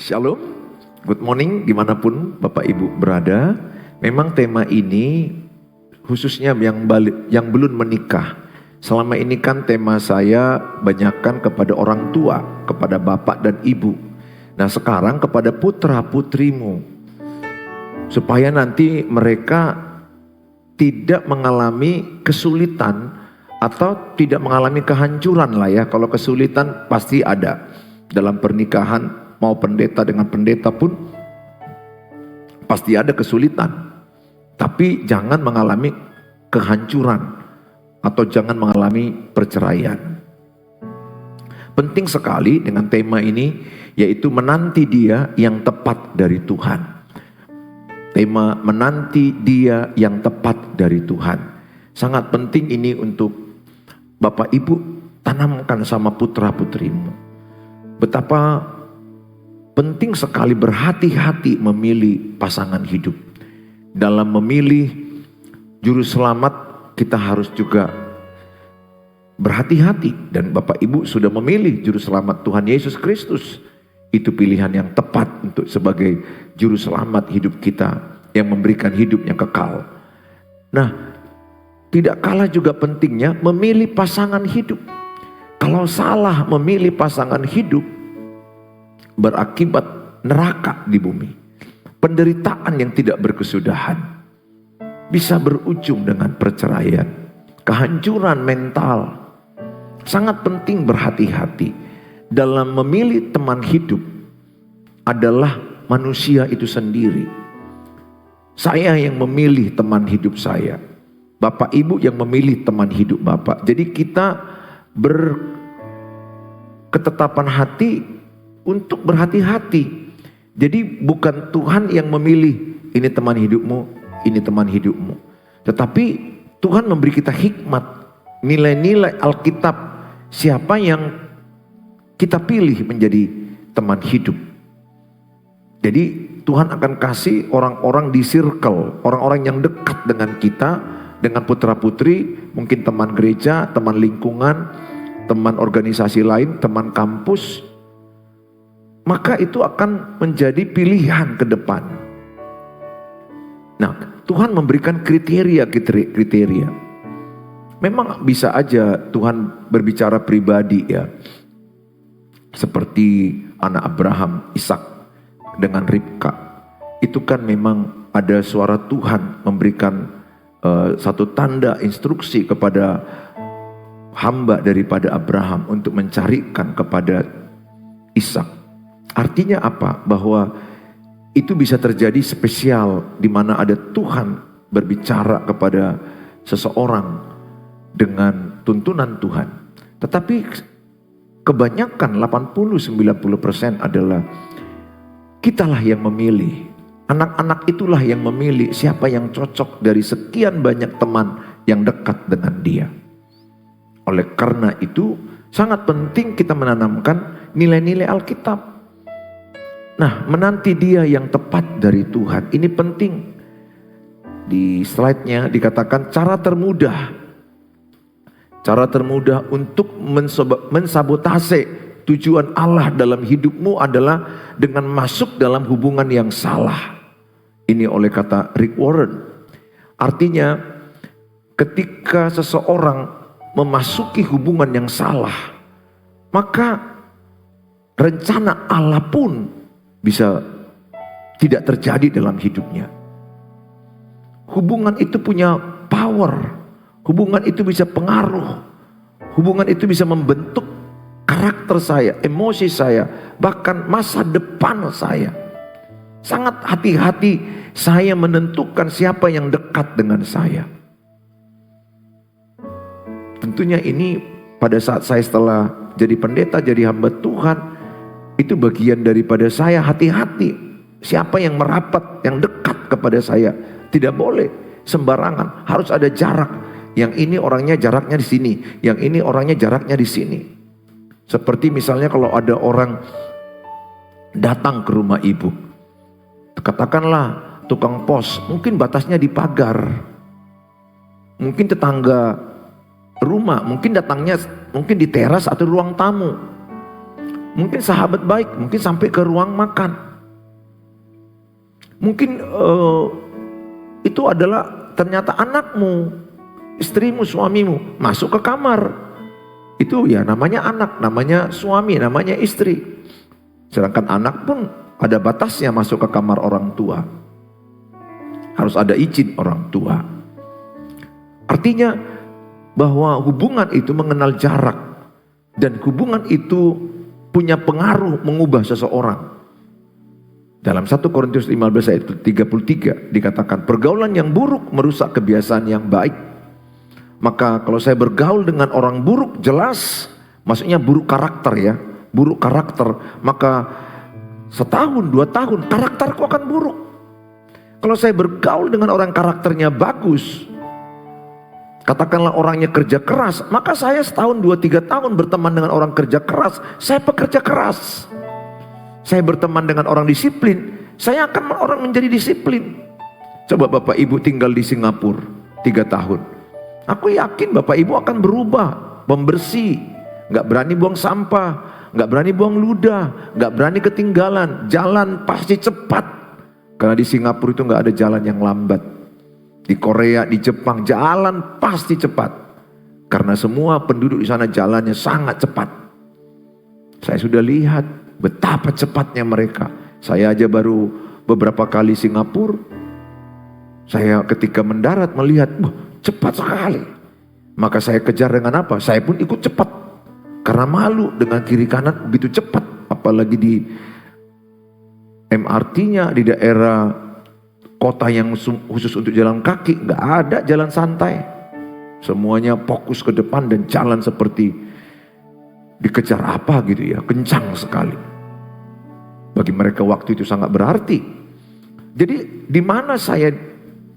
Shalom, good morning dimanapun Bapak Ibu berada. Memang tema ini khususnya yang belum menikah. Selama ini kan tema saya banyakkan kepada orang tua, kepada bapak dan ibu. Nah sekarang kepada putra putrimu, supaya nanti mereka tidak mengalami kesulitan atau tidak mengalami kehancuran lah ya. Kalau kesulitan pasti ada dalam pernikahan. Mau pendeta dengan pendeta pun pasti ada kesulitan. Tapi jangan mengalami kehancuran atau jangan mengalami perceraian. Penting sekali dengan tema ini, yaitu menanti dia yang tepat dari Tuhan. Tema menanti dia yang tepat dari Tuhan. Sangat penting ini untuk Bapak Ibu tanamkan sama putra putrimu. Betapa penting sekali berhati-hati memilih pasangan hidup. Dalam memilih juru selamat kita harus juga berhati-hati. Dan Bapak Ibu sudah memilih juru selamat Tuhan Yesus Kristus. Itu pilihan yang tepat untuk sebagai juru selamat hidup kita, yang memberikan hidup yang kekal. Nah, tidak kalah juga pentingnya memilih pasangan hidup. Kalau salah memilih pasangan hidup, berakibat neraka di bumi, penderitaan yang tidak berkesudahan, bisa berujung dengan perceraian, kehancuran mental. Sangat penting berhati-hati dalam memilih teman hidup. Adalah manusia itu sendiri. Saya yang memilih teman hidup saya, Bapak Ibu yang memilih teman hidup Bapak. Jadi kita berketetapan hati untuk berhati-hati. Jadi bukan Tuhan yang memilih ini teman hidupmu, ini teman hidupmu. Tetapi Tuhan memberi kita hikmat, nilai-nilai Alkitab, siapa yang kita pilih menjadi teman hidup. Jadi Tuhan akan kasih orang-orang di circle, orang-orang yang dekat dengan kita, dengan putra putri, mungkin teman gereja, teman lingkungan, teman organisasi lain, teman kampus. Maka itu akan menjadi pilihan ke depan. Nah, Tuhan memberikan kriteria. Memang bisa aja Tuhan berbicara pribadi ya. Seperti anak Abraham, Ishak dengan Ribka. Itu kan memang ada suara Tuhan memberikan satu tanda instruksi kepada hamba daripada Abraham untuk mencarikan kepada Ishak. Artinya apa? Bahwa itu bisa terjadi spesial di mana ada Tuhan berbicara kepada seseorang dengan tuntunan Tuhan. Tetapi kebanyakan 80-90% adalah kitalah yang memilih. Anak-anak itulah yang memilih siapa yang cocok dari sekian banyak teman yang dekat dengan dia. Oleh karena itu sangat penting kita menanamkan nilai-nilai Alkitab. Nah, menanti dia yang tepat dari Tuhan. Ini penting. Di slide-nya dikatakan cara termudah. Cara termudah untuk mensabotase tujuan Allah dalam hidupmu adalah dengan masuk dalam hubungan yang salah. Ini oleh kata Rick Warren. Artinya, ketika seseorang memasuki hubungan yang salah, maka rencana Allah pun bisa tidak terjadi dalam hidupnya. Hubungan itu punya power. Hubungan itu bisa pengaruh. Hubungan itu bisa membentuk karakter saya, emosi saya, bahkan masa depan saya. Sangat hati-hati saya menentukan siapa yang dekat dengan saya. Tentunya ini pada saat saya setelah jadi pendeta, jadi hamba Tuhan, itu bagian daripada saya hati-hati. Siapa yang merapat, yang dekat kepada saya. Tidak boleh sembarangan, harus ada jarak. Yang ini orangnya jaraknya di sini, yang ini orangnya jaraknya di sini. Seperti misalnya kalau ada orang datang ke rumah ibu, katakanlah tukang pos, mungkin batasnya di pagar. Mungkin tetangga rumah, mungkin datangnya mungkin di teras atau ruang tamu. mungkin sahabat baik, mungkin sampai ke ruang makan. Mungkin itu adalah ternyata anakmu, istrimu, suamimu masuk ke kamar. Itu ya namanya anak, namanya suami, namanya istri. Sedangkan anak pun ada batasnya masuk ke kamar orang tua. Harus ada izin orang tua. Artinya bahwa hubungan itu mengenal jarak. Dan hubungan itu punya pengaruh mengubah seseorang. Dalam 1 Korintus 15 ayat 33 dikatakan, pergaulan yang buruk merusak kebiasaan yang baik. Maka kalau saya bergaul dengan orang buruk, jelas maksudnya buruk karakter ya, buruk karakter, maka setahun, 2 tahun karakterku akan buruk. Kalau saya bergaul dengan orang karakternya bagus, katakanlah orangnya kerja keras, maka saya setahun, 2-3 tahun berteman dengan orang kerja keras, saya pekerja keras. Saya berteman dengan orang disiplin, saya akan orang menjadi disiplin. Coba Bapak Ibu tinggal di Singapura 3 tahun. Aku yakin Bapak Ibu akan berubah, pembersih, gak berani buang sampah, gak berani buang ludah, gak berani ketinggalan, jalan pasti cepat. Karena di Singapura itu gak ada jalan yang lambat. Di Korea, di Jepang, jalan pasti cepat. Karena semua penduduk di sana jalannya sangat cepat. Saya sudah lihat betapa cepatnya mereka. Saya aja baru beberapa kali Singapura. Saya ketika mendarat melihat, cepat sekali. Maka saya kejar dengan apa? Saya pun ikut cepat. Karena malu dengan kiri kanan begitu cepat. Apalagi di MRT-nya, di daerah kota yang khusus untuk jalan kaki, nggak ada jalan santai. Semuanya fokus ke depan dan jalan seperti dikejar apa gitu ya, kencang sekali. Bagi mereka waktu itu sangat berarti. Jadi di mana saya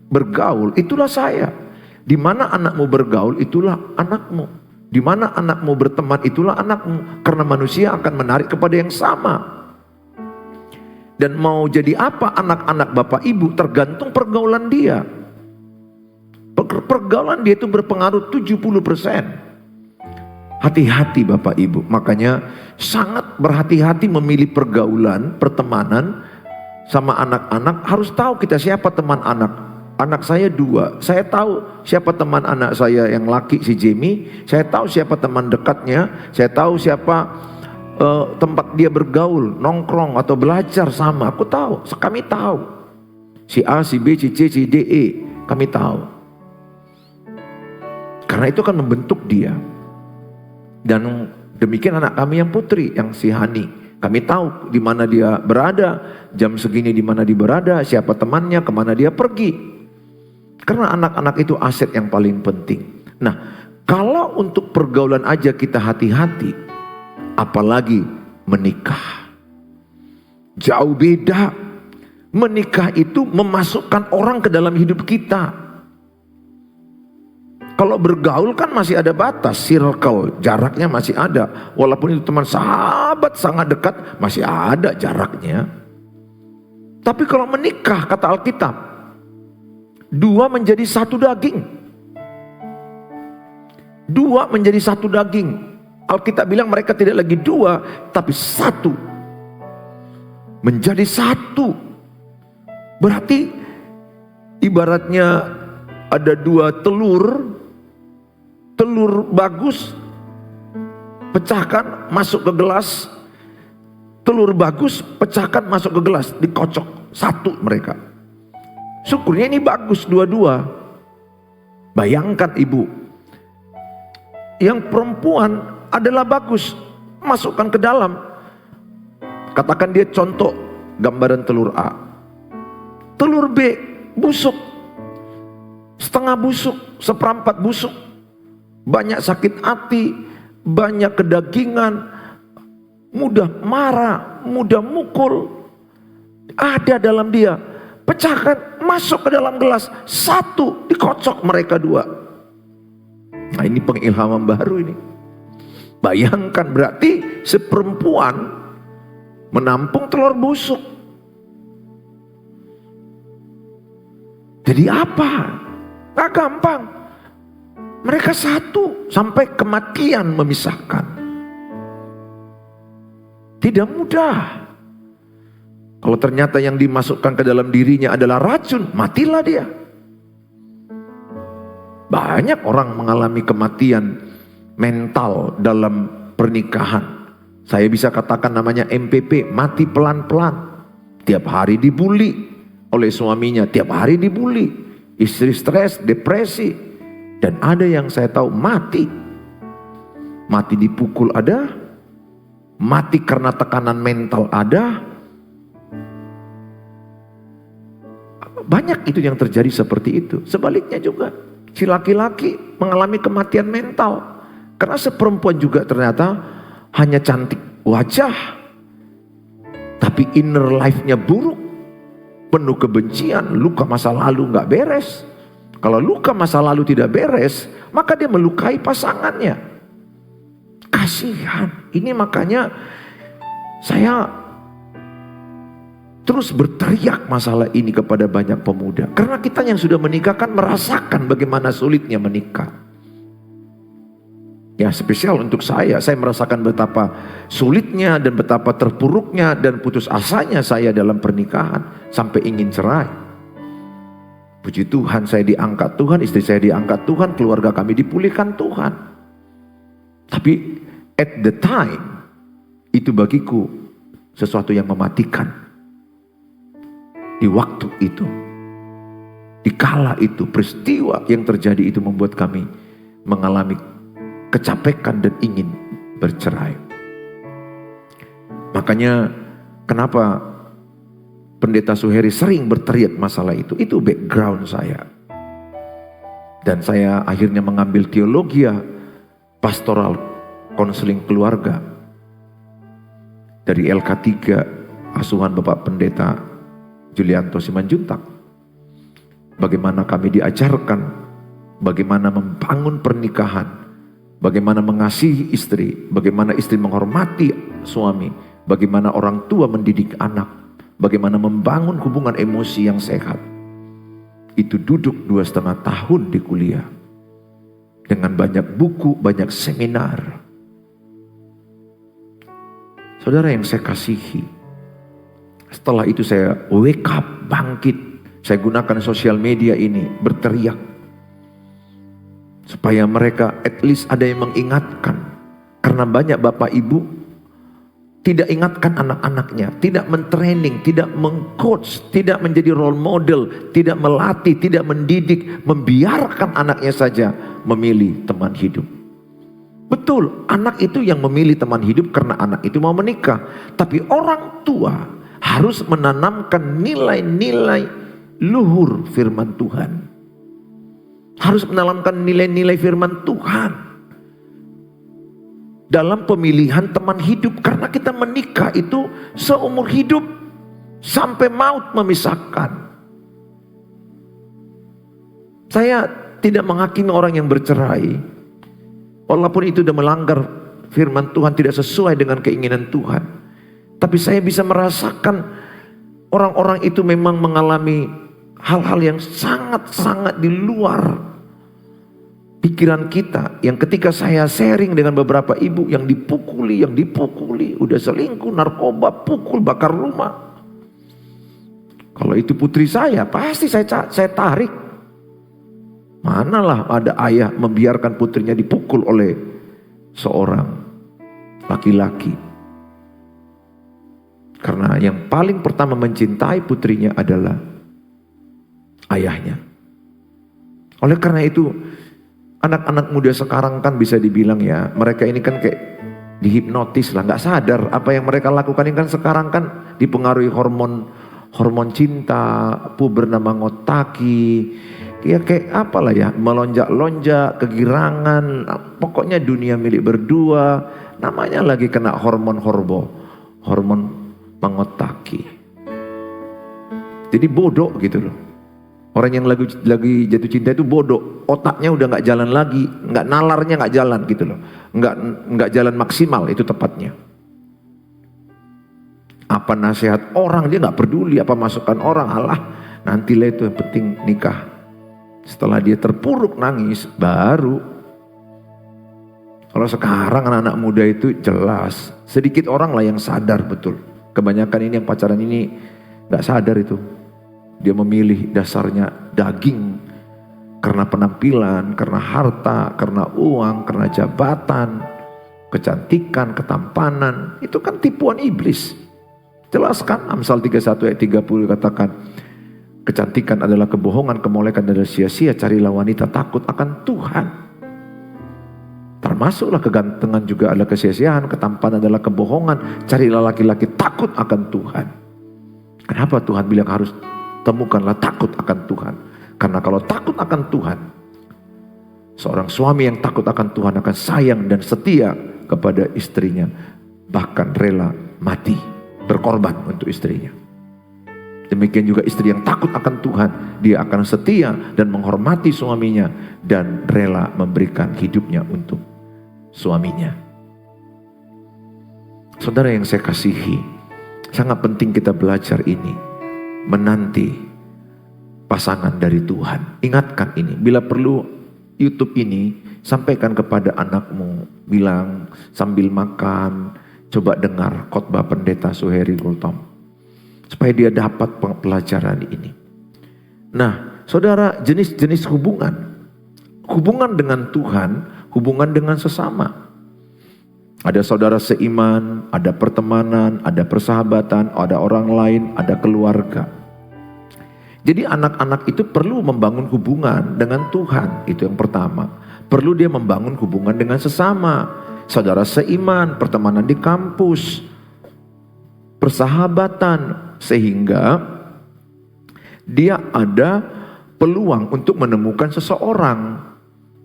bergaul, itulah saya. Di mana anakmu bergaul, itulah anakmu. Di mana anakmu berteman, itulah anakmu. Karena manusia akan menarik kepada yang sama. Dan mau jadi apa anak-anak Bapak Ibu tergantung pergaulan dia. Pergaulan dia itu berpengaruh 70%. Hati-hati Bapak Ibu. Makanya sangat berhati-hati memilih pergaulan, pertemanan sama anak-anak. Harus tahu kita siapa teman anak. Anak saya 2. Saya tahu siapa teman anak saya yang laki si Jamie. Saya tahu siapa teman dekatnya. Saya tahu siapa tempat dia bergaul, nongkrong atau belajar sama. Aku tahu, kami tahu. Si A, si B, si C, si D, E. Kami tahu. Karena itu akan membentuk dia. Dan demikian anak kami yang putri, yang si Hani. Kami tahu di mana dia berada, jam segini di mana dia berada, siapa temannya, kemana dia pergi. Karena anak-anak itu aset yang paling penting. Nah, kalau untuk pergaulan aja kita hati-hati, apalagi menikah. Jauh beda. Menikah itu memasukkan orang ke dalam hidup kita. Kalau bergaul kan masih ada batas, circle, jaraknya masih ada. Walaupun itu teman sahabat sangat dekat, masih ada jaraknya. Tapi kalau menikah, kata Alkitab, 2 menjadi 1 daging. 2 menjadi 1 daging. Alkitab bilang mereka tidak lagi 2, tapi 1. Menjadi 1. Berarti ibaratnya ada 2 telur. Telur bagus, pecahkan masuk ke gelas. Telur bagus, pecahkan masuk ke gelas, dikocok 1 mereka. Syukurnya ini bagus 2-2. Bayangkan ibu, yang perempuan adalah bagus, masukkan ke dalam. Katakan dia contoh gambaran telur A. Telur B busuk, setengah busuk, seperempat busuk. Banyak sakit hati, banyak kedagingan, mudah marah, mudah mukul. Ada dalam dia. Pecahkan, masuk ke dalam gelas. 1, dikocok mereka 2. Nah ini pengilhaman baru ini. Bayangkan berarti seperempuan menampung telur busuk. Jadi apa? Gak gampang. Mereka 1 sampai kematian memisahkan. Tidak mudah. Kalau ternyata yang dimasukkan ke dalam dirinya adalah racun, matilah dia. Banyak orang mengalami kematian mental dalam pernikahan. Saya bisa katakan namanya MPP, mati pelan-pelan. Tiap hari dibully oleh suaminya, tiap hari dibully. Istri stres, depresi. Dan ada yang saya tahu mati. Mati dipukul ada, mati karena tekanan mental ada. Banyak itu yang terjadi seperti itu. Sebaliknya juga, si laki-laki mengalami kematian mental. Karena seperempuan juga ternyata hanya cantik wajah, tapi inner life-nya buruk, penuh kebencian, luka masa lalu gak beres. Kalau luka masa lalu tidak beres, maka dia melukai pasangannya. Kasihan. Ini makanya saya terus berteriak masalah ini kepada banyak pemuda. Karena kita yang sudah menikah kan merasakan bagaimana sulitnya menikah. Ya, spesial untuk saya merasakan betapa sulitnya dan betapa terpuruknya dan putus asanya saya dalam pernikahan sampai ingin cerai. Puji Tuhan, saya diangkat Tuhan, istri saya diangkat Tuhan, keluarga kami dipulihkan Tuhan. Tapi at the time, itu bagiku sesuatu yang mematikan. Di waktu itu, di kala itu, peristiwa yang terjadi itu membuat kami mengalami kecapekan dan ingin bercerai. Makanya kenapa Pendeta Suheri sering berteriak masalah itu background saya. Dan saya akhirnya mengambil teologi pastoral konseling keluarga dari LK3 asuhan Bapak Pendeta Julianto Simanjuntak. Bagaimana kami diajarkan, bagaimana membangun pernikahan, bagaimana mengasihi istri, bagaimana istri menghormati suami, bagaimana orang tua mendidik anak, bagaimana membangun hubungan emosi yang sehat. Itu duduk 2,5 tahun di kuliah. Dengan banyak buku, banyak seminar. Saudara yang saya kasihi, setelah itu saya wake up, bangkit. Saya gunakan sosial media ini, berteriak. Supaya mereka at least ada yang mengingatkan. Karena banyak bapak ibu tidak ingatkan anak-anaknya, tidak mentraining, tidak mengcoach, tidak menjadi role model, tidak melatih, tidak mendidik, membiarkan anaknya saja memilih teman hidup. Betul, anak itu yang memilih teman hidup karena anak itu mau menikah. Tapi orang tua harus menanamkan nilai-nilai luhur firman Tuhan. Harus menanamkan nilai-nilai firman Tuhan dalam pemilihan teman hidup. Karena kita menikah itu seumur hidup sampai maut memisahkan. Saya tidak menghakimi orang yang bercerai. Walaupun itu sudah melanggar firman Tuhan, tidak sesuai dengan keinginan Tuhan. Tapi saya bisa merasakan orang-orang itu memang mengalami hal-hal yang sangat-sangat di luar pikiran kita. Yang ketika saya sharing dengan beberapa ibu yang dipukuli, udah selingkuh, narkoba, pukul, bakar rumah. Kalau itu putri saya, pasti saya tarik. Manalah ada ayah membiarkan putrinya dipukul oleh seorang laki-laki. Karena yang paling pertama mencintai putrinya adalah ayahnya. Oleh karena itu, anak-anak muda sekarang kan bisa dibilang ya, mereka ini kan kayak dihipnotis lah, gak sadar apa yang mereka lakukan ini kan sekarang kan dipengaruhi hormon cinta, puber nama ngotaki. Ya kayak apalah ya, melonjak-lonjak, kegirangan, pokoknya dunia milik berdua. Namanya lagi kena hormon mengotaki. Jadi bodoh gitu loh. Orang yang lagi jatuh cinta itu bodoh, otaknya udah nggak jalan lagi, nggak nalarnya nggak jalan gitu loh, nggak jalan maksimal itu tepatnya. Apa nasihat orang dia nggak peduli, apa masukan orang, alah nantilah itu yang penting nikah. Setelah dia terpuruk nangis, baru Kalau sekarang anak-anak muda itu jelas, sedikit orang lah yang sadar betul. Kebanyakan ini yang pacaran ini gak sadar itu. Dia memilih dasarnya daging, karena penampilan, karena harta, karena uang, karena jabatan, kecantikan, ketampanan. Itu kan tipuan iblis. Jelaskan Amsal 31 ayat 30 katakan, kecantikan adalah kebohongan, kemolekan adalah sia-sia, carilah wanita takut akan Tuhan. Termasuklah kegantengan juga adalah kesia-siaan, ketampanan adalah kebohongan, carilah laki-laki takut akan Tuhan. Kenapa Tuhan bilang harus temukanlah takut akan Tuhan? Karena kalau takut akan Tuhan, seorang suami yang takut akan Tuhan akan sayang dan setia kepada istrinya, bahkan rela mati, berkorban untuk istrinya. Demikian juga istri yang takut akan Tuhan, dia akan setia dan menghormati suaminya dan rela memberikan hidupnya untuk suaminya. Saudara yang saya kasihi, sangat penting kita belajar ini, menanti pasangan dari Tuhan. Ingatkan ini, bila perlu YouTube ini sampaikan kepada anakmu, bilang sambil makan, coba dengar khotbah pendeta Suheri Gultom, supaya dia dapat pelajaran ini. Nah, saudara, jenis-jenis hubungan dengan Tuhan, hubungan dengan sesama. Ada saudara seiman, ada pertemanan, ada persahabatan, ada orang lain, ada keluarga. Jadi anak-anak itu perlu membangun hubungan dengan Tuhan, itu yang pertama. Perlu dia membangun hubungan dengan sesama, saudara seiman, pertemanan di kampus, persahabatan, sehingga dia ada peluang untuk menemukan seseorang.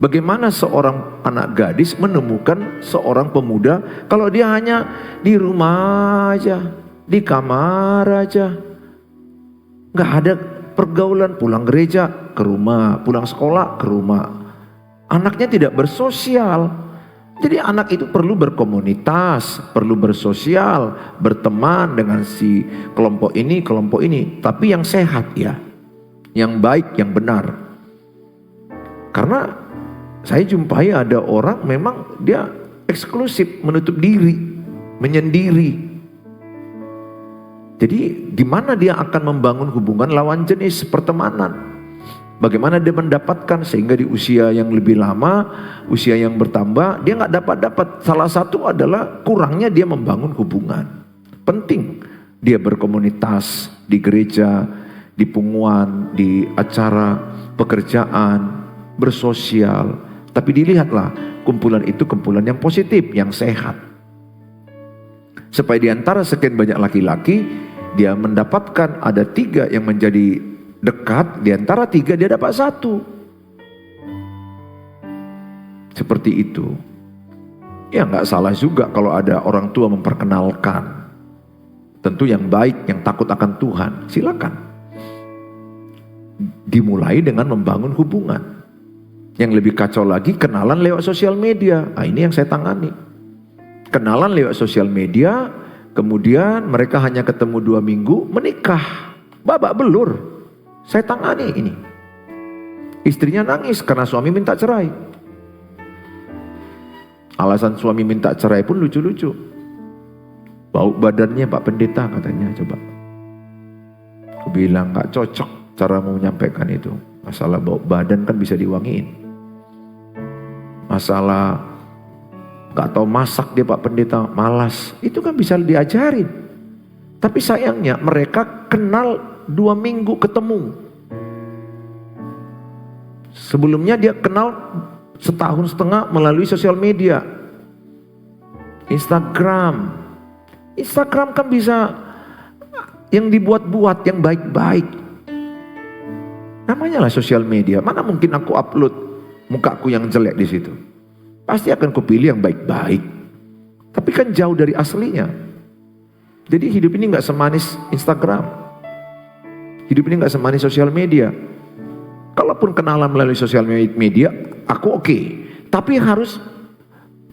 Bagaimana seorang anak gadis menemukan seorang pemuda kalau dia hanya di rumah aja, di kamar aja, nggak ada pergaulan, pulang gereja ke rumah, pulang sekolah ke rumah. Anaknya tidak bersosial. Jadi anak itu perlu berkomunitas, perlu bersosial, berteman dengan si kelompok ini, tapi yang sehat ya, yang baik, yang benar. Karena saya jumpai ada orang memang dia eksklusif, menutup diri, menyendiri. Jadi gimana dia akan membangun hubungan lawan jenis pertemanan? Bagaimana dia mendapatkan sehingga di usia yang lebih lama, usia yang bertambah, dia nggak dapat. Salah satu adalah kurangnya dia membangun hubungan. Penting dia berkomunitas di gereja, di punguan, di acara pekerjaan, bersosial. Tapi dilihatlah kumpulan itu kumpulan yang positif, yang sehat. Supaya di antara sekian banyak laki-laki, dia mendapatkan ada 3 yang menjadi dekat, di antara 3 dia dapat 1. Seperti itu. Ya nggak salah juga kalau ada orang tua memperkenalkan. Tentu yang baik, yang takut akan Tuhan, silakan. Dimulai dengan membangun hubungan. Yang lebih kacau lagi, kenalan lewat sosial media. Nah, ini yang saya tangani. Kenalan lewat sosial media, kemudian mereka hanya ketemu 2 minggu, menikah. Babak belur. Saya tangani ini. Istrinya nangis karena suami minta cerai. Alasan suami minta cerai pun lucu-lucu. Bau badannya Pak Pendeta katanya, coba. Aku bilang gak cocok cara menyampaikan itu. Masalah bau badan kan bisa diwangiin. Masalah gak tahu masak dia Pak Pendeta, malas. Itu kan bisa diajarin. Tapi sayangnya mereka kenal 2 minggu ketemu. Sebelumnya dia kenal 1,5 tahun melalui sosial media. Instagram kan bisa yang dibuat-buat, yang baik-baik. Namanya lah sosial media. Mana mungkin aku upload mukaku yang jelek di situ. Pasti akan kupilih yang baik-baik. Tapi kan jauh dari aslinya. Jadi hidup ini gak semanis Instagram. Hidup ini gak semanis sosial media. Kalaupun kenalan melalui sosial media, aku oke. Tapi harus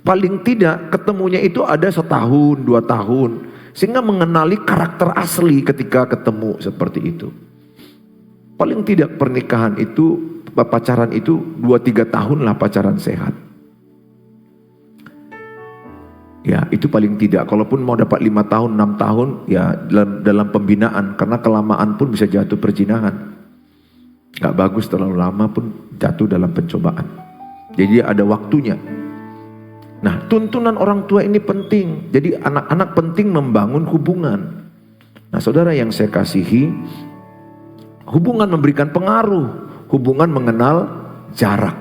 paling tidak ketemunya itu ada 1 tahun, 2 tahun. Sehingga mengenali karakter asli ketika ketemu seperti itu. Paling tidak pernikahan itu, pacaran itu 2-3 tahun lah pacaran sehat. Ya, itu paling tidak. Kalaupun mau dapat 5 tahun, 6 tahun, ya dalam pembinaan. Karena kelamaan pun bisa jatuh perzinahan. Gak bagus terlalu lama pun jatuh dalam pencobaan. Jadi ada waktunya. Nah, tuntunan orang tua ini penting. Jadi anak-anak penting membangun hubungan. Nah, saudara yang saya kasihi, hubungan memberikan pengaruh. Hubungan mengenal jarak.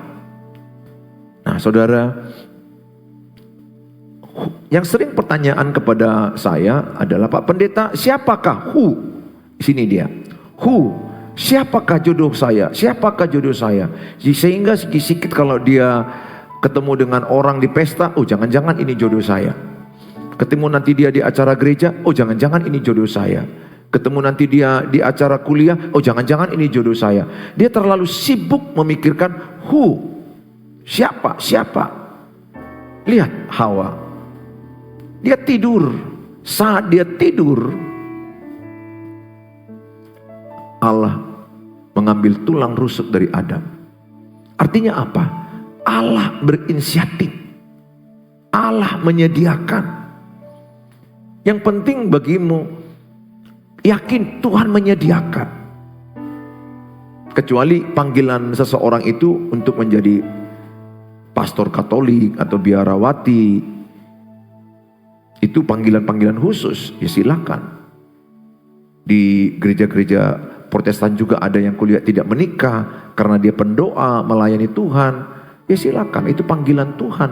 Nah, saudara, yang sering pertanyaan kepada saya adalah, Pak Pendeta, siapakah who? Sini dia. Who? Siapakah jodoh saya? Siapakah jodoh saya? Sehingga sedikit kalau dia ketemu dengan orang di pesta, oh jangan-jangan ini jodoh saya. Ketemu nanti dia di acara gereja, oh jangan-jangan ini jodoh saya. Ketemu nanti dia di acara kuliah, oh jangan-jangan ini jodoh saya. Dia terlalu sibuk memikirkan who? Siapa? Lihat Hawa. Dia tidur. Saat dia tidur, Allah mengambil tulang rusuk dari Adam. Artinya apa? Allah berinisiatif. Allah menyediakan. Yang penting bagimu, yakin Tuhan menyediakan. Kecuali panggilan seseorang itu untuk menjadi pastor Katolik atau biarawati, itu panggilan-panggilan khusus, ya silakan. Di gereja-gereja Protestan juga ada yang kuliah tidak menikah karena dia pendoa melayani Tuhan, ya silakan. Itu panggilan Tuhan,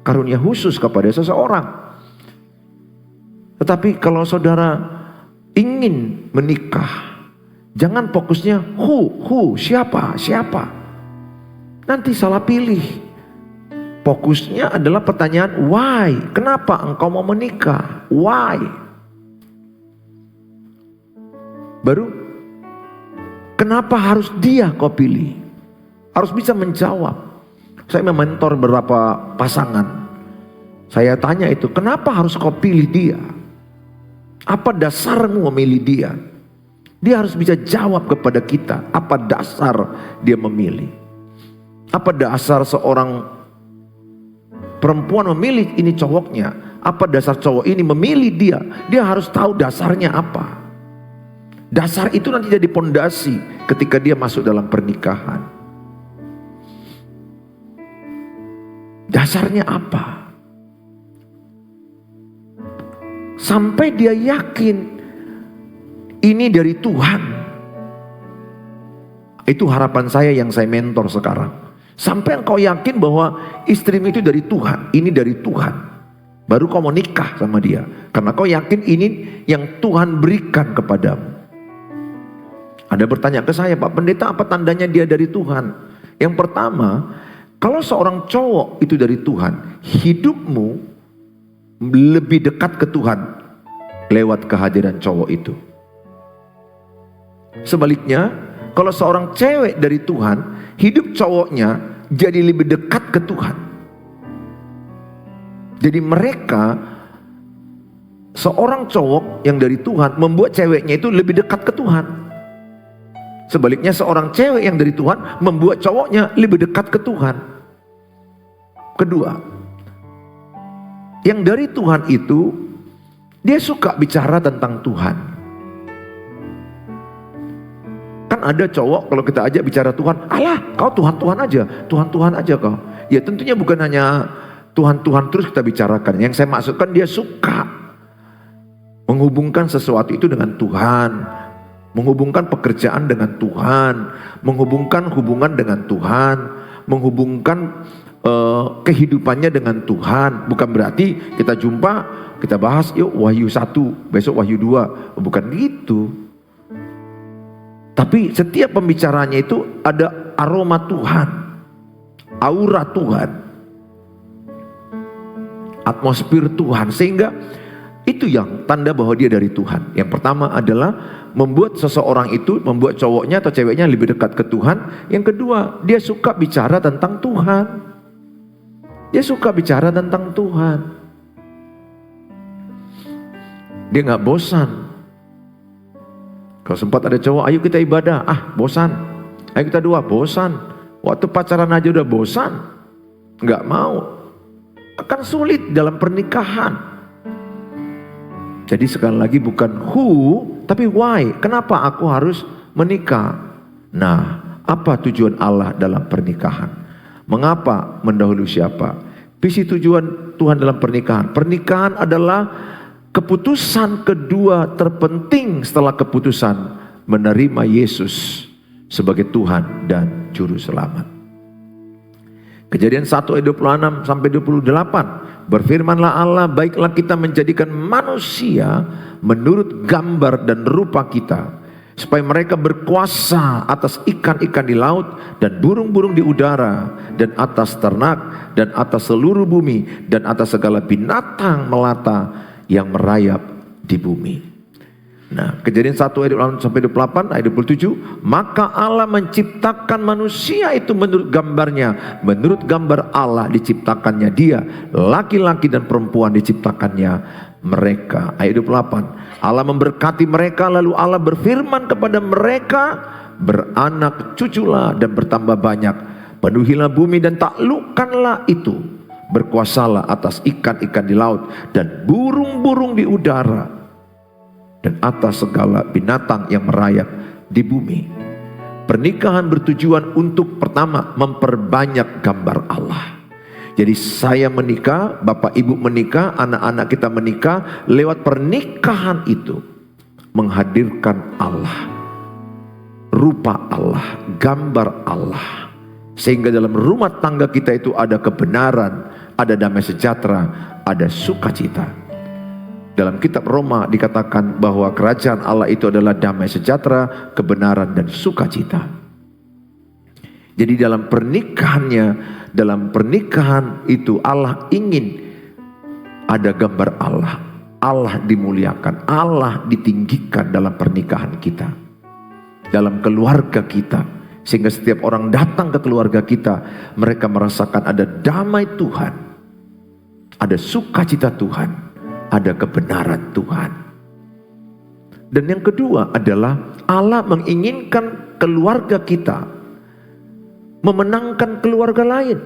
karunia khusus kepada seseorang. Tetapi kalau saudara ingin menikah, jangan fokusnya who, siapa. Nanti salah pilih. Fokusnya adalah pertanyaan why, kenapa engkau mau menikah, why. Baru kenapa harus dia kau pilih, harus bisa menjawab. Saya mementor beberapa pasangan, saya tanya itu, kenapa harus kau pilih dia, apa dasarmu memilih dia. Dia harus bisa jawab kepada kita, apa dasar dia memilih, apa dasar seorang perempuan memilih ini cowoknya, apa dasar cowok ini memilih dia. Dia harus tahu dasarnya apa. Dasar itu nanti jadi pondasi ketika dia masuk dalam pernikahan. Dasarnya apa? Sampai dia yakin ini dari Tuhan. Itu harapan saya yang saya mentor sekarang. Sampai engkau yakin bahwa istrimu itu dari Tuhan, ini dari Tuhan. Baru kau mau nikah sama dia. Karena kau yakin ini yang Tuhan berikan kepadamu. Ada bertanya ke saya, Pak Pendeta, apa tandanya dia dari Tuhan? Yang pertama, kalau seorang cowok itu dari Tuhan, hidupmu lebih dekat ke Tuhan lewat kehadiran cowok itu. Sebaliknya, kalau seorang cewek dari Tuhan, hidup cowoknya jadi lebih dekat ke Tuhan. Jadi mereka, seorang cowok yang dari Tuhan membuat ceweknya itu lebih dekat ke Tuhan. Sebaliknya seorang cewek yang dari Tuhan membuat cowoknya lebih dekat ke Tuhan. Kedua, yang dari Tuhan itu dia suka bicara tentang Tuhan. Kan ada cowok kalau kita ajak bicara Tuhan, alah kau Tuhan-Tuhan aja kau. Ya tentunya bukan hanya Tuhan-Tuhan terus kita bicarakan. Yang saya maksudkan dia suka menghubungkan sesuatu itu dengan Tuhan, menghubungkan pekerjaan dengan Tuhan, menghubungkan hubungan dengan Tuhan, menghubungkan kehidupannya dengan Tuhan. Bukan berarti kita jumpa, kita bahas yuk Wahyu 1, besok Wahyu 2, bukan gitu. Tapi setiap pembicaranya itu ada aroma Tuhan, aura Tuhan, atmosfer Tuhan. Sehingga itu yang tanda bahwa dia dari Tuhan. Yang pertama adalah membuat seseorang itu, membuat cowoknya atau ceweknya lebih dekat ke Tuhan. Yang kedua, dia suka bicara tentang Tuhan. Dia suka bicara tentang Tuhan. Dia gak bosan. Kalau sempat ada cowok, ayo kita ibadah, bosan. Ayo kita doa, bosan. Waktu pacaran aja udah bosan, nggak mau. akan sulit dalam pernikahan. Jadi sekali lagi bukan who, tapi why. Kenapa aku harus menikah? Nah, apa tujuan Allah dalam pernikahan? Mengapa mendahului siapa? Visi tujuan Tuhan dalam pernikahan. Pernikahan adalah keputusan kedua terpenting setelah keputusan menerima Yesus sebagai Tuhan dan Juru Selamat. Kejadian 1 ayat 26 sampai 28. Berfirmanlah Allah, baiklah kita menjadikan manusia menurut gambar dan rupa kita, supaya mereka berkuasa atas ikan-ikan di laut dan burung-burung di udara, dan atas ternak, dan atas seluruh bumi, dan atas segala binatang melata yang merayap di bumi. Nah, Kejadian 1 ayat 26 sampai 28, ayat 27. Maka Allah menciptakan manusia itu menurut gambarnya, menurut gambar Allah diciptakannya dia, laki-laki dan perempuan diciptakannya mereka. Ayat 28. Allah memberkati mereka, lalu Allah berfirman kepada mereka, beranak cuculah dan bertambah banyak, penuhilah bumi dan taklukkanlah itu, berkuasalah atas ikan-ikan di laut dan burung-burung di udara, dan atas segala binatang yang merayap di bumi. Pernikahan bertujuan untuk pertama memperbanyak gambar Allah. Jadi saya menikah, bapak ibu menikah, anak-anak kita menikah, lewat pernikahan itu menghadirkan Allah, rupa Allah, gambar Allah, sehingga dalam rumah tangga kita itu ada kebenaran, ada damai sejahtera, ada sukacita. Dalam kitab Roma dikatakan bahwa kerajaan Allah itu adalah damai sejahtera, kebenaran dan sukacita. Jadi dalam pernikahan itu Allah ingin ada gambar Allah. Allah dimuliakan, Allah ditinggikan dalam pernikahan kita, dalam keluarga kita. Sehingga setiap orang datang ke keluarga kita, mereka merasakan ada damai Tuhan, ada sukacita Tuhan, ada kebenaran Tuhan. Dan yang kedua adalah Allah menginginkan keluarga kita memenangkan keluarga lain,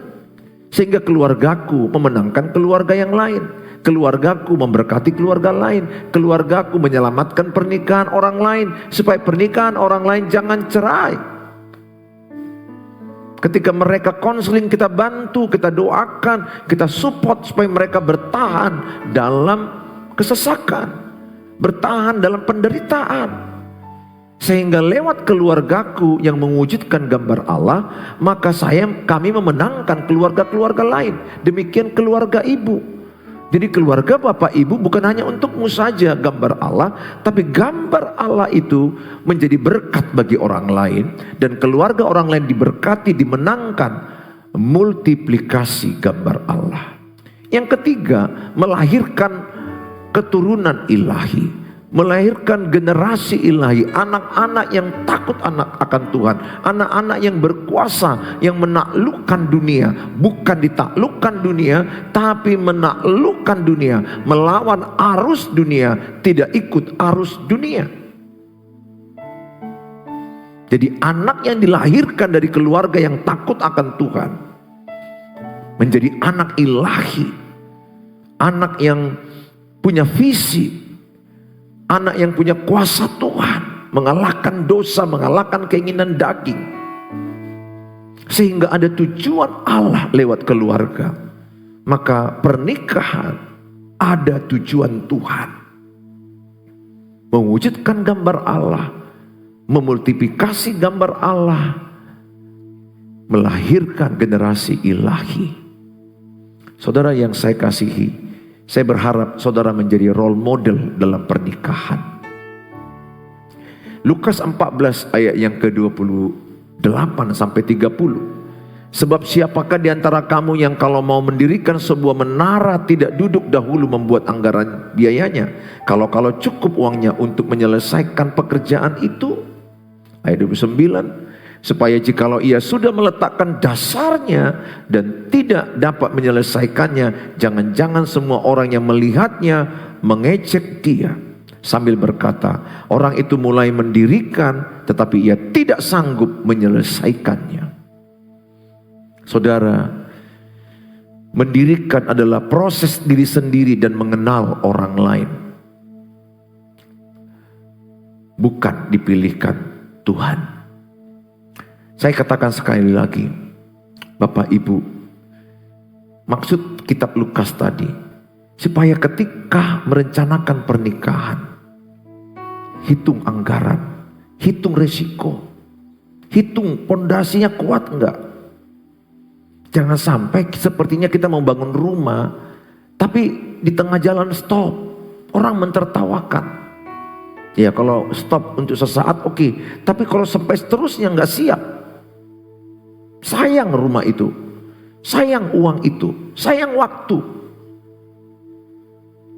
sehingga keluargaku memenangkan keluarga yang lain, keluargaku memberkati keluarga lain, keluargaku menyelamatkan pernikahan orang lain, supaya pernikahan orang lain jangan cerai. Ketika mereka konseling, kita bantu, kita doakan, kita support supaya mereka bertahan dalam kesesakan, bertahan dalam penderitaan. Sehingga lewat keluargaku yang mewujudkan gambar Allah, maka kami memenangkan keluarga-keluarga lain. Demikian keluarga ibu. Jadi keluarga bapak ibu bukan hanya untukmu saja gambar Allah, tapi gambar Allah itu menjadi berkat bagi orang lain, dan keluarga orang lain diberkati, dimenangkan, multiplikasi gambar Allah. Yang ketiga, melahirkan keturunan ilahi, melahirkan generasi ilahi, anak-anak yang takut akan Tuhan, anak-anak yang berkuasa, yang menaklukkan dunia, bukan ditaklukkan dunia, tapi menaklukkan dunia, melawan arus dunia, tidak ikut arus dunia. Jadi anak yang dilahirkan dari keluarga yang takut akan Tuhan menjadi anak ilahi, anak yang punya visi, anak yang punya kuasa Tuhan, mengalahkan dosa, mengalahkan keinginan daging, sehingga ada tujuan Allah lewat keluarga. Maka pernikahan ada tujuan Tuhan, mewujudkan gambar Allah, memultiplikasi gambar Allah, melahirkan generasi ilahi. Saudara yang saya kasihi, saya berharap saudara menjadi role model dalam pernikahan. Lukas 14 ayat yang ke-28 sampai 30. Sebab siapakah di antara kamu yang kalau mau mendirikan sebuah menara tidak duduk dahulu membuat anggaran biayanya, kalau cukup uangnya untuk menyelesaikan pekerjaan itu. Ayat 29. Supaya jikalau ia sudah meletakkan dasarnya dan tidak dapat menyelesaikannya, jangan-jangan semua orang yang melihatnya mengejek dia, sambil berkata, orang itu mulai mendirikan tetapi ia tidak sanggup menyelesaikannya. Saudara, Mendirikan adalah proses diri sendiri dan mengenal orang lain. Bukan dipilihkan Tuhan. Saya katakan sekali lagi, Bapak Ibu, maksud kitab Lukas tadi, supaya ketika merencanakan pernikahan, hitung anggaran, hitung resiko, hitung pondasinya kuat enggak. Jangan sampai sepertinya kita mau bangun rumah, tapi di tengah jalan stop, orang mentertawakan. Ya kalau stop untuk sesaat oke, tapi kalau sampai seterusnya nggak siap, sayang rumah itu, sayang uang itu, sayang waktu.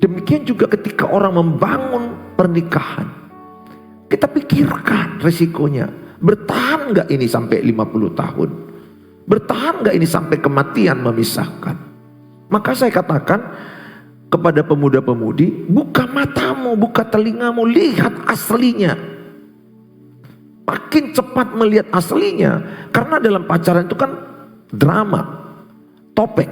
Demikian juga ketika orang membangun pernikahan, kita pikirkan resikonya. Bertahan nggak ini sampai 50 tahun? Bertahan nggak ini sampai kematian memisahkan? Maka saya katakan kepada pemuda-pemudi, buka matamu, buka telingamu, lihat aslinya. Makin cepat melihat aslinya, karena dalam pacaran itu kan drama, topeng.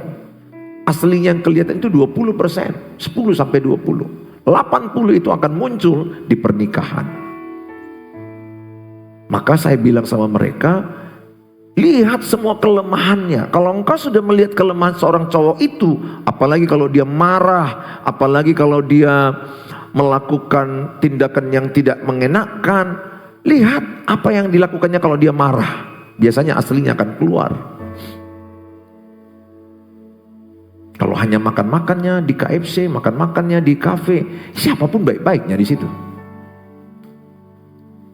Aslinya yang kelihatan itu 20%, 10 sampai 20. 80 itu akan muncul di pernikahan. Maka saya bilang sama mereka, lihat semua kelemahannya. Kalau engkau sudah melihat kelemahan seorang cowok itu, apalagi kalau dia marah, apalagi kalau dia melakukan tindakan yang tidak mengenakan, lihat apa yang dilakukannya kalau dia marah. Biasanya aslinya akan keluar. Kalau hanya makan-makannya di KFC, makan-makannya di kafe, siapapun baik-baiknya di situ.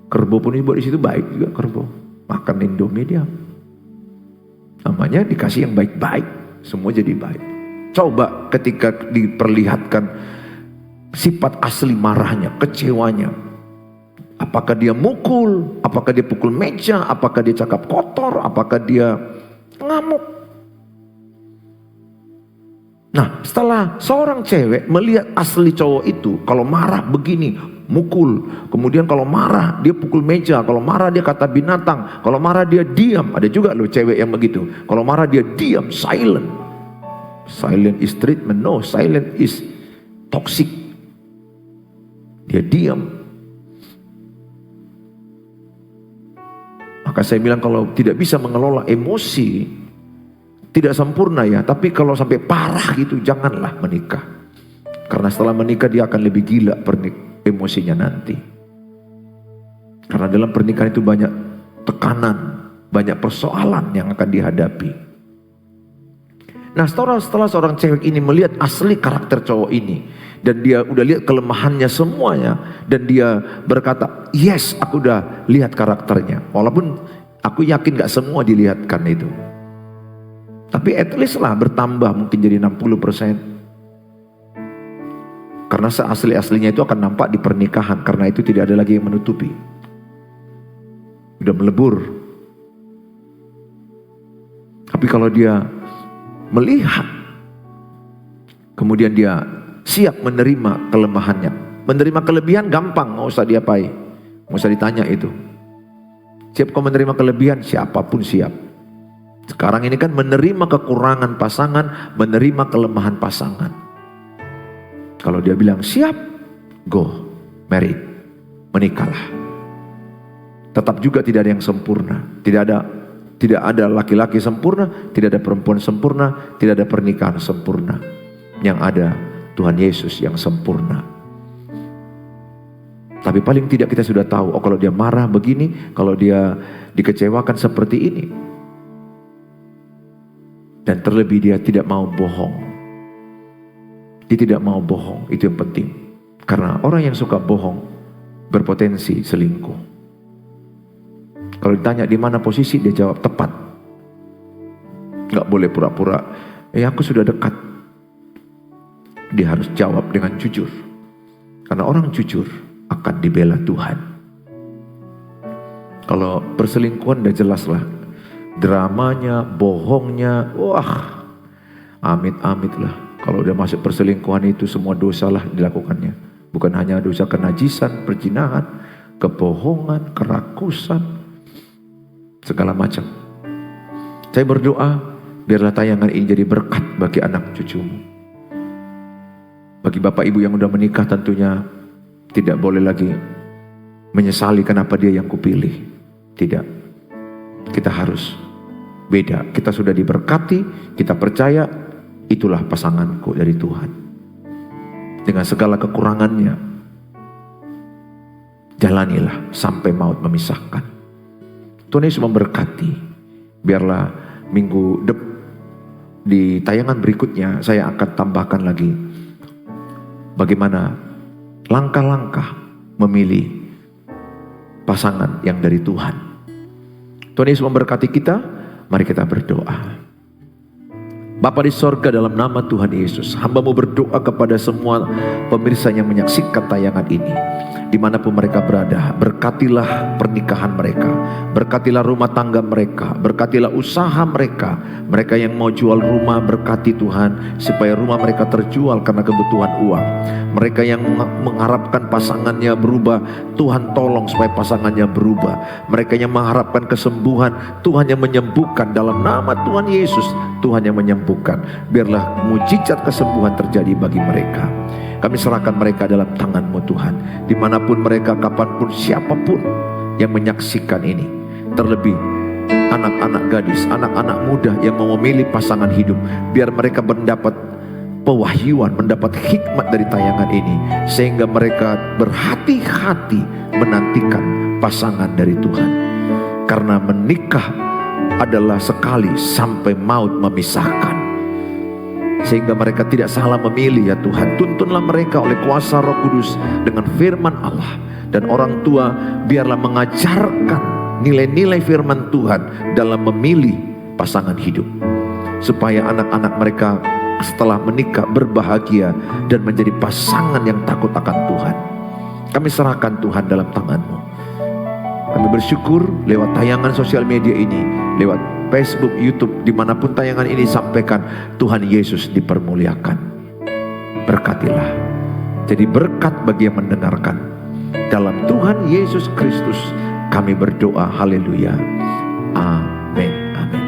Kerbo pun dibuat di situ baik juga kerbo. Makan Indomie dia. Namanya dikasih yang baik-baik, semua jadi baik. Coba ketika diperlihatkan sifat asli marahnya, kecewanya. Apakah dia mukul, apakah dia pukul meja, apakah dia cakap kotor, apakah dia ngamuk. Nah, setelah seorang cewek melihat asli cowok itu, kalau marah begini, mukul. Kemudian kalau marah dia pukul meja, kalau marah dia kata binatang, kalau marah dia diam. Ada juga loh cewek yang begitu. Kalau marah dia diam, silent. Silent is treatment, no, silent is toxic. Dia diam. Maka saya bilang kalau tidak bisa mengelola emosi, tidak sempurna ya, tapi kalau sampai parah gitu janganlah menikah. Karena setelah menikah dia akan lebih gila emosinya nanti. Karena dalam pernikahan itu banyak tekanan, banyak persoalan yang akan dihadapi. Nah setelah seorang cewek ini melihat asli karakter cowok ini, dan dia udah lihat kelemahannya semuanya, dan dia berkata, yes aku udah lihat karakternya. Walaupun aku yakin gak semua dilihatkan itu, tapi at least lah bertambah mungkin jadi 60%. Karena seasli-aslinya itu akan nampak di pernikahan. Karena itu tidak ada lagi yang menutupi. Udah melebur. Tapi kalau dia melihat, kemudian dia siap menerima kelemahannya. Menerima kelebihan gampang, gak usah diapai, gak usah ditanya itu. Siap kau menerima kelebihan, siapapun siap. Sekarang ini kan menerima kekurangan pasangan, menerima kelemahan pasangan. Kalau dia bilang siap, go, married, menikahlah. Tetap juga tidak ada yang sempurna. Tidak ada laki-laki sempurna, tidak ada perempuan sempurna, tidak ada pernikahan sempurna. Yang ada Tuhan Yesus yang sempurna. Tapi paling tidak kita sudah tahu, oh kalau dia marah begini, kalau dia dikecewakan seperti ini. Dan terlebih dia tidak mau bohong. Dia tidak mau bohong, itu yang penting. Karena orang yang suka bohong berpotensi selingkuh. Kalau ditanya di mana posisi, dia jawab tepat. Gak boleh pura-pura, aku sudah dekat. Dia harus jawab dengan jujur. Karena orang jujur akan dibela Tuhan. Kalau perselingkuhan udah jelas lah. Dramanya, bohongnya, wah, amit-amit lah. Kalau udah masuk perselingkuhan itu semua dosa lah dilakukannya. Bukan hanya dosa kenajisan, perzinahan, kebohongan, kerakusan, segala macam. Saya berdoa Biarlah tayangan ini jadi berkat bagi anak cucumu. Bagi bapak ibu yang udah menikah tentunya tidak boleh lagi menyesali kenapa dia yang kupilih. Tidak. Kita harus beda. Kita sudah diberkati, kita percaya itulah pasanganku dari Tuhan. Dengan segala kekurangannya, jalanilah sampai maut memisahkan. Tuhan Yesus memberkati. Biarlah minggu di tayangan berikutnya saya akan tambahkan lagi bagaimana langkah-langkah memilih pasangan yang dari Tuhan. Tuhan Yesus memberkati kita. Mari kita berdoa. Bapa di sorga, dalam nama Tuhan Yesus, hamba-Mu berdoa kepada semua pemirsa yang menyaksikan tayangan ini, dimanapun mereka berada. Berkatilah pernikahan mereka, berkatilah rumah tangga mereka, berkatilah usaha mereka. Mereka yang mau jual rumah, berkati Tuhan, supaya rumah mereka terjual karena kebutuhan uang. Mereka yang mengharapkan pasangannya berubah, Tuhan tolong supaya pasangannya berubah. Mereka yang mengharapkan kesembuhan, Tuhan yang menyembuhkan. Dalam nama Tuhan Yesus, Tuhan yang menyembuhkan. Biarlah mujizat kesembuhan terjadi bagi mereka. Kami serahkan mereka dalam tangan-Mu Tuhan. Dimanapun mereka, kapanpun, siapapun yang menyaksikan ini. Terlebih anak-anak gadis, anak-anak muda yang mau memilih pasangan hidup. Biar mereka mendapat pewahyuan, mendapat hikmat dari tayangan ini. Sehingga mereka berhati-hati menantikan pasangan dari Tuhan. Karena menikah adalah sekali sampai maut memisahkan. Sehingga mereka tidak salah memilih ya Tuhan. Tuntunlah mereka oleh kuasa Roh Kudus dengan firman Allah. Dan orang tua biarlah mengajarkan nilai-nilai firman Tuhan dalam memilih pasangan hidup. Supaya anak-anak mereka setelah menikah berbahagia dan menjadi pasangan yang takut akan Tuhan. Kami serahkan Tuhan dalam tangan-Mu. Kami bersyukur lewat tayangan sosial media ini, lewat Facebook, YouTube, dimanapun tayangan ini sampaikan, Tuhan Yesus dipermuliakan. Berkatilah, jadi berkat bagi yang mendengarkan. Dalam Tuhan Yesus Kristus kami berdoa, haleluya, amin, amin.